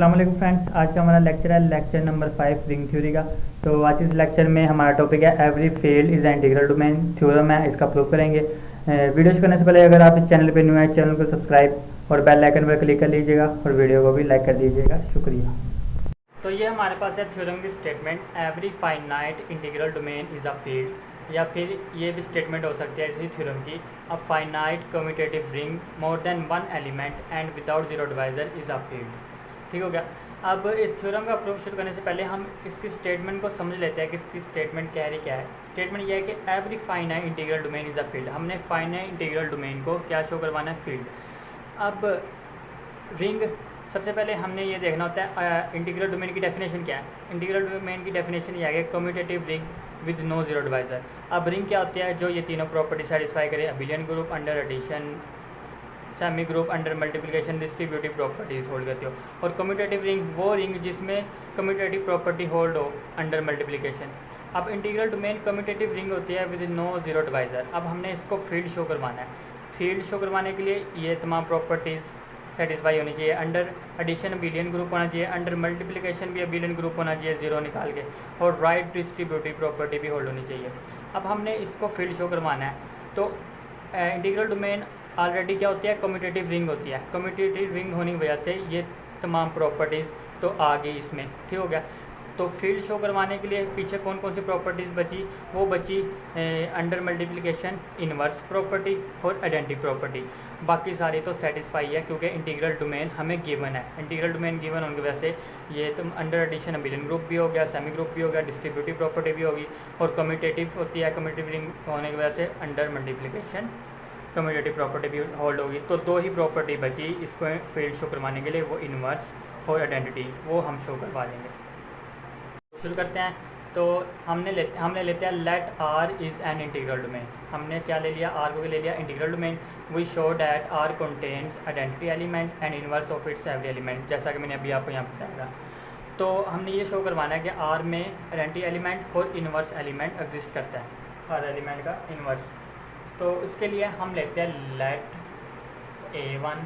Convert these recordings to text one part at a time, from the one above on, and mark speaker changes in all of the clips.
Speaker 1: अस्सलाम वालेकुम फ्रेंड्स, आज का हमारा लेक्चर है लेक्चर नंबर 5 रिंग थ्योरी का। तो आज इस लेक्चर में हमारा टॉपिक है every field is integral domain theorem है, इसका प्रूव करेंगे। वीडियो करने से पहले अगर आप इस चैनल पर न्यू है, चैनल को सब्सक्राइब और बेल आइकन पर क्लिक कर लीजिएगा और वीडियो को भी लाइक कर दीजिएगा। शुक्रिया। तो ये हमारे पास है थ्योरम की statement, every finite integral domain is a field, या फिर ये भी स्टेटमेंट हो सकती है इसी थ्योरम की, a finite commutative ring more than one element and without zero divisor is a field. ठीक हो गया। अब इस थ्योरम का प्रूफ शुरू करने से पहले हम इसकी स्टेटमेंट को समझ लेते हैं कि इसकी स्टेटमेंट कह रही क्या है। स्टेटमेंट यह है कि every finite integral domain is a field. हमने फाइनाइट इंटीग्रल डोमेन को क्या शो करवाना है, फील्ड। अब रिंग, सबसे पहले हमने ये देखना होता है इंटीग्रल डोमेन की डेफिनेशन क्या है। इंटीग्रल डोमेन की डेफिनेशन ये है कि commutative ring with no zero divisor. अब रिंग क्या होती है, जो ये तीनों प्रॉपर्टी सेटिस्फाई करे, abelian group under addition, semi group under multiplication, distributive properties hold करती हो। और कम्यूटेटिव रिंग वो रिंग जिसमें कम्यूटेटिव प्रॉपर्टी होल्ड हो अंडर मल्टीप्लिकेशन। अब इंटीग्रल डोमेन कम्यूटेटिव रिंग होती है विद नो जीरो डिवाइजर। अब हमने इसको फील्ड शो करवाना है। फील्ड शो करवाने के लिए ये तमाम प्रॉपर्टीज़ सेटिस्फाई होनी चाहिए। अंडर एडिशन अबिलियन ग्रुप होना चाहिए, अंडर मल्टीप्लिकेशन भी अबिलियन ग्रुप होना चाहिए जीरो निकाल के, और राइट डिस्ट्रीब्यूटिव प्रॉपर्टी भी होल्ड होनी चाहिए। अब हमने इसको फील्ड शो करवाना है। तो इंटीग्रल डोमेन ऑलरेडी क्या होती है, कम्यूटेटिव रिंग होती है। कम्यूटेटिव रिंग होने की वजह से ये तमाम प्रॉपर्टीज़ तो आ गई इसमें। ठीक हो गया। तो फील्ड शो करवाने के लिए पीछे कौन कौन सी प्रॉपर्टीज़ बची, वो बची अंडर मल्टीप्लिकेशन, इनवर्स प्रॉपर्टी और आइडेंटिटी प्रॉपर्टी। बाकी सारी तो सेटिस्फाई है क्योंकि इंटीग्रल डोमेन हमें गिवन है। इंटीग्रल डोमेन गिवन होने की वजह से ये तो अंडर एडिशन अबिलियन ग्रुप भी हो गया, सेमी ग्रुप भी हो गया, डिस्ट्रीब्यूटिव प्रॉपर्टी भी होगी, और कम्यूटेटिव होती है। कम्यूटेटिव रिंग होने की वजह से अंडर मल्टीप्लिकेशन कम्यूटेटिव प्रॉपर्टी भी होल्ड होगी। तो दो ही प्रॉपर्टी बची इसको फील्ड शो करवाने के लिए, वो इनवर्स और आइडेंटिटी, वो हम शो करवा देंगे। शुरू करते हैं। तो हमने लेते हैं let R is an integral domain. हमने क्या ले लिया, आर को ले लिया integral domain. We show that R contains identity element and inverse of its every element, जैसा कि मैंने अभी आपको यहाँ बताया था। तो हमने ये शो करवाना है कि आर में आइडेंटिटी एलिमेंट और इनवर्स एलिमेंट एग्जिस्ट करता है, हर एलिमेंट का इनवर्स। तो इसके लिए हम लेते हैं लेट A1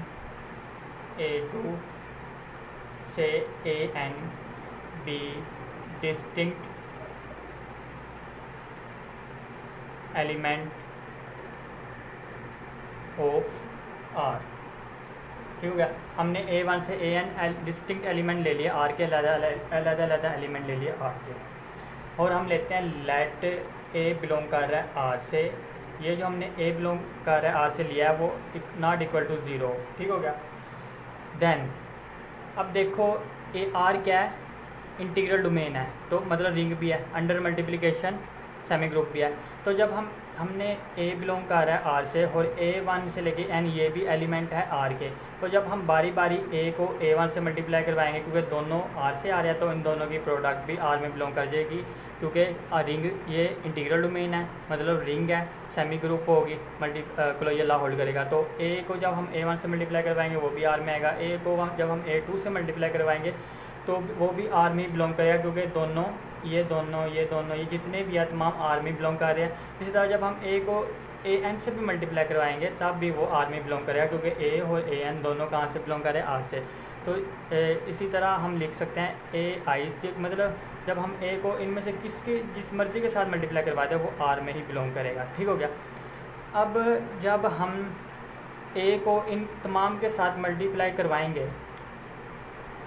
Speaker 1: A2 से AN be distinct element of R. ठीक हो गया। हमने A1 से AN डिस्टिंक्ट एलिमेंट ले लिए, आर के अलग एलिमेंट ले लिए आर के। और हम लेते हैं लेट A बिलोंग कर रहा है आर से। ये जो हमने A बिलोंग कर रहा है आर से लिया है वो नॉट इक्वल टू ज़ीरो। ठीक हो गया। देन अब देखो ए आर क्या है, इंटीग्रल डोमेन है, तो मतलब रिंग भी है, अंडर मल्टीप्लिकेशन सेमी ग्रुप भी है। तो जब हमने A बिलोंग कर रहा है आर से और A1 से लेके N ये भी एलिमेंट है आर के, तो जब हम बारी बारी A को A1 से मल्टीप्लाई करवाएंगे, क्योंकि दोनों आर से आ रहा है तो इन दोनों की प्रोडक्ट भी आर में बिलोंग कर जाएगी, क्योंकि रिंग ये इंटीग्रल डोमेन है, मतलब रिंग है, सेमी ग्रुप होगी, क्लोजर लॉ होल्ड करेगा। तो A को जब हम A1 से मल्टीप्लाई करवाएंगे वो भी आर में आएगा, A को जब हम A2 से मल्टीप्लाई करवाएंगे तो वो भी आर में ही बिलोंग करेगा, क्योंकि ये जितने भी है तमाम आर में बिलोंग कर रहे हैं। इसी तरह जब हम ए को AN से भी मल्टीप्लाई करवाएंगे तब भी वो आर में बिलोंग करेगा, क्योंकि A और AN दोनों कहाँ से बिलोंग कर रहे हैं, आर से। तो इसी तरह हम लिख सकते हैं AI, मतलब जब हम A को इनमें से जिस मर्ज़ी के साथ मल्टीप्लाई करवाते हैं वो आर में ही बिलोंग करेगा। ठीक हो गया। अब जब हम A को इन तमाम के साथ मल्टीप्लाई करवाएंगे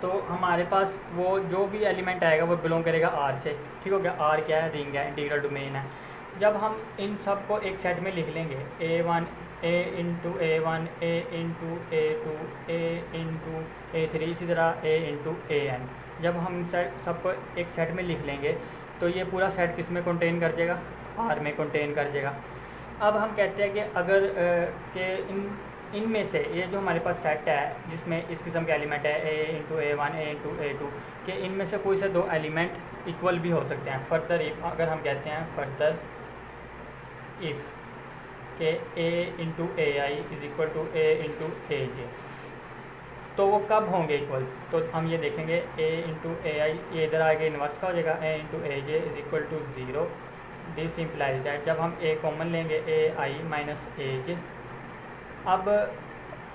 Speaker 1: तो हमारे पास वो जो भी एलिमेंट आएगा वो बिलोंग करेगा आर से। ठीक हो गया। आर क्या है, रिंग है, इंटीग्रल डोमेन है। जब हम इन सब को एक सेट में लिख लेंगे, A1 A into A1 A into A2 A into A3, इसी तरह A इंटू AN, जब हम सबको एक सेट में लिख लेंगे तो ये पूरा सेट किस में कंटेन कर जाएगा, आर में कंटेन कर जाएगा। अब हम कहते हैं कि अगर इनमें से ये जो हमारे पास सेट है जिसमें इस किस्म के एलिमेंट है A into A1 A into A2 के, इनमें से कोई से दो एलिमेंट इक्वल भी हो सकते हैं। फर्दर इफ़, अगर हम कहते हैं फर्दर इफ़ के A into AI is equal to A into AJ, तो वो कब होंगे इक्वल, तो हम ये देखेंगे A इंटू AI ये इधर आगे इन्वर्स का हो जाएगा, A into AJ is equal to zero. This implies that जब हम A कॉमन लेंगे AI माइनस AJ। अब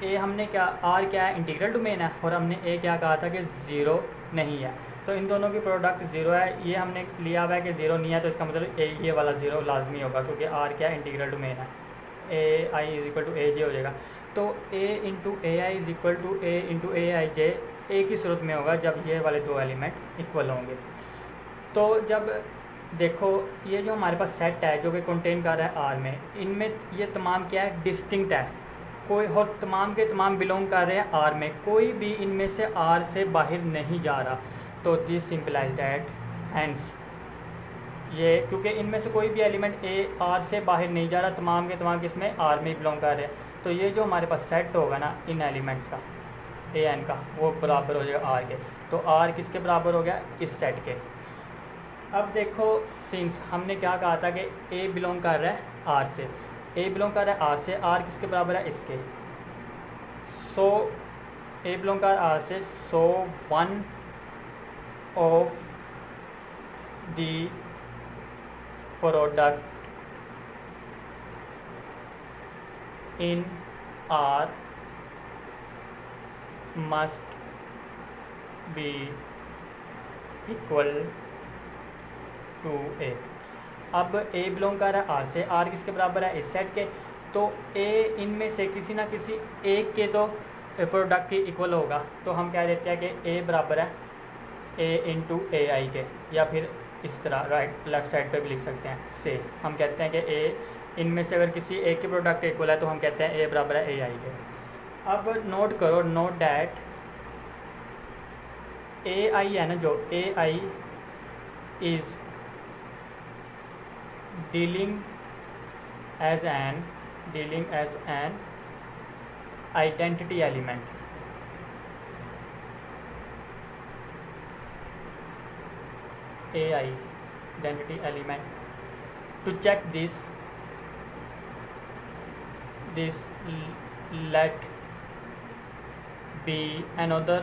Speaker 1: ए हमने क्या, आर क्या है, इंटीग्रल डोमेन है, और हमने ए क्या कहा था कि ज़ीरो नहीं है। तो इन दोनों की प्रोडक्ट ज़ीरो है, ये हमने लिया हुआ है कि ज़ीरो नहीं है, तो इसका मतलब ए ये वाला ज़ीरो लाजमी होगा, क्योंकि आर क्या है, इंटीग्रल डोमेन है। A I is equal to A J हो जाएगा। तो A into A I is equal to A into A I J A की सूरत में होगा जब ये वाले दो एलिमेंट इक्वल होंगे। तो जब देखो ये जो हमारे पास सेट है जो कि कंटेन कर रहा है आर में, इनमें ये तमाम क्या है, डिस्टिंक्ट है, कोई और तमाम के तमाम बिलोंग कर रहे हैं आर में, कोई भी इनमें से आर से बाहर नहीं जा रहा। तो दिस सिंपलाइज दैट हैंस ये, क्योंकि इनमें से कोई भी एलिमेंट ए आर से बाहर नहीं जा रहा, तमाम के तमाम किसमें, आर में बिलोंग कर रहे हैं। तो ये जो हमारे पास सेट होगा ना इन एलिमेंट्स का, ए एन का, वो बराबर हो जाएगा आर के। तो आर किसके बराबर हो गया, इस सेट के। अब देखो सिंस हमने क्या कहा था कि ए बिलोंग कर रहा है आर से, ए बिलोंग कर रहा है आर से, आर किसके बराबर है, इसके। सो ए बिलोंग कर आर से, so one of the product in R must be equal to A. अब ए बिलोंग कर रहा है आर से, आर किसके बराबर है, इस सेट के। तो ए इनमें से किसी ना किसी एक के तो प्रोडक्ट के इक्वल होगा, तो हम कह देते हैं कि ए बराबर है ए इंटू ए आई के, या फिर इस तरह राइट लेफ़्ट साइड पे भी लिख सकते हैं से। हम कहते हैं कि ए इनमें से अगर किसी एक के प्रोडक्ट इक्वल है तो हम कहते हैं ए बराबर है ए आई के। अब नोट करो, नोट डैट ए आई है ना, जो ए I is dealing as an identity element। AI identity element। To check this let be another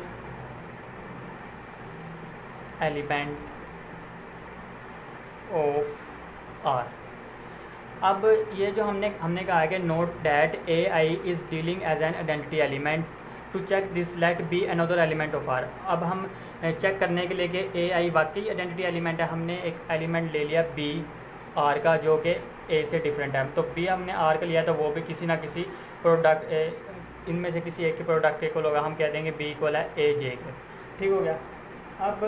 Speaker 1: element of R। अब ये जो हमने कहा है कि note that A I is dealing as an identity element, to check this let be another element of R. अब हम check करने के लिए कि ए आई वाकई आइडेंटिटी एलिमेंट है, हमने एक एलिमेंट ले लिया बी आर का जो कि ए से डिफरेंट है। तो बी हमने आर का लिया तो वो भी किसी ना किसी प्रोडक्ट इनमें से किसी एक के प्रोडक्ट के इक्वल होगा, हम कह देंगे बी इक्वल है ए जे के। ठीक हो गया। अब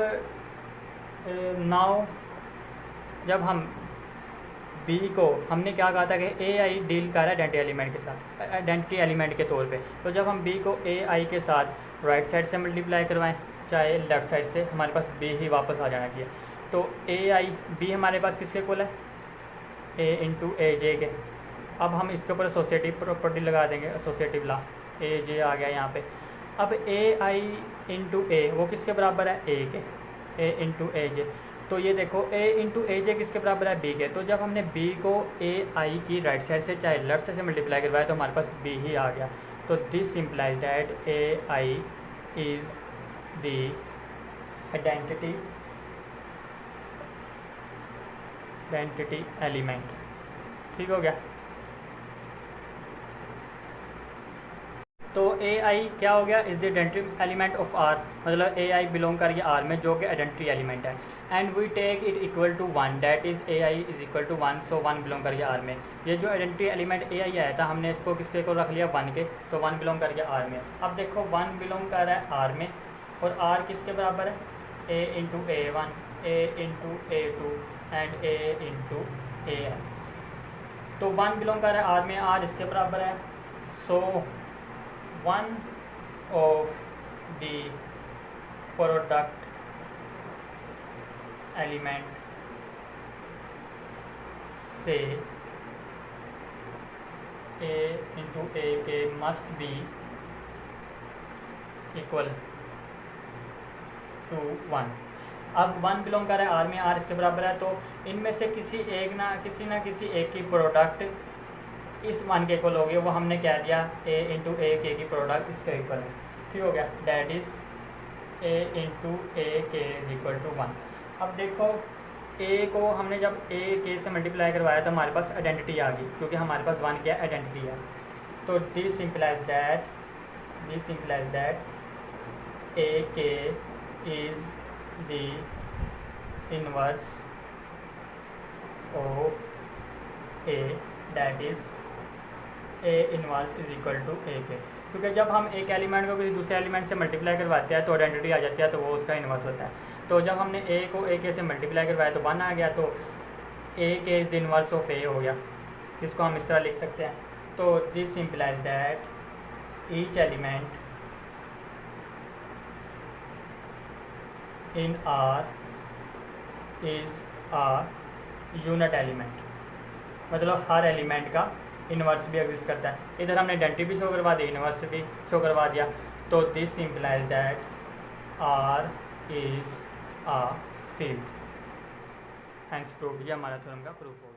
Speaker 1: नाउ जब हम बी को हमने क्या कहा था कि ए आई डील कर रहा है आइडेंटिटी एलिमेंट के साथ, आइडेंटिटी एलिमेंट के तौर पे। तो जब हम बी को ए आई के साथ राइट साइड से मल्टीप्लाई करवाएं चाहे लेफ़्ट साइड से, हमारे पास बी ही वापस आ जाना चाहिए। तो ए आई बी हमारे पास किसके इक्वल है, ए इंटू ए जे के। अब हम इसके ऊपर एसोसिएटिव प्रॉपर्टी लगा देंगे, एसोसिएटिव ला, ए जे आ गया यहाँ पे। अब ए आई इंटू ए वो किसके बराबर है, ए के, ए इंटू ए जे। तो ये देखो ए इंटू ए जे किसके बराबर है, बी के। तो जब हमने बी को ए आई की राइट साइड से चाहे लेफ्ट साइड से मल्टीप्लाई करवाया तो हमारे पास बी ही आ गया। तो this implies that A I is the identity element. ठीक हो गया। तो ए आई क्या हो गया, is the identity element of R, मतलब ए आई बिलोंग कर गया आर में जो कि आइडेंटिटी एलिमेंट है। And we take it equal to 1 that is A I is equal to 1, so 1 belong कर गया आर में। ये जो आइडेंटिटी एलिमेंट ए आई आया था हमने इसको किसके को रख लिया, 1 के, तो 1 बिलोंग कर गया आर में। अब देखो 1 बिलोंग कर रहा है आर में, और आर किसके बराबर है, A into A one, A into A two and A into A N. तो 1 बिलोंग कर रहा है आर में, आर इसके बराबर है। सो one of the product element से a into a के must be equal to 1। अब 1 बिलोंग कर रहा है आर में, आर इसके बराबर है, तो इनमें से किसी ना किसी एक की प्रोडक्ट इस 1 के इक्वल हो गया, वो हमने क्या दिया, ए इंटू ए के की प्रोडक्ट इसके इक्वल है। ठीक हो गया, डैट इज़ ए इंटू ए के इज इक्वल टू 1। अब देखो ए को हमने जब ए के से मल्टीप्लाई करवाया तो हमारे पास आइडेंटिटी आ गई, क्योंकि हमारे पास 1 क्या आइडेंटिटी है। तो this implies that this implies that AK is the inverse of A, that is A inverse is equal to AK। क्योंकि जब हम एक एलिमेंट को किसी दूसरे एलिमेंट से मल्टीप्लाई करवाते हैं तो आइडेंटिटी आ जाती है, तो वो उसका इन्वर्स होता है। तो जब हमने ए को ए के से मल्टीप्लाई करवाया तो 1 आ गया, तो ए के इज द इन्वर्स ऑफ ए हो गया। इसको हम इस तरह लिख सकते हैं। तो this implies that each element in R is a unit element, मतलब हर एलिमेंट का इन्वर्स भी एग्जिस्ट करता है। इधर हमने आइडेंटिटी भी शो करवा दी, इन्वर्स भी शो करवा दिया। तो this implies that R is a field, hence proof. ये हमारा थ्योरम का प्रूफ होगा।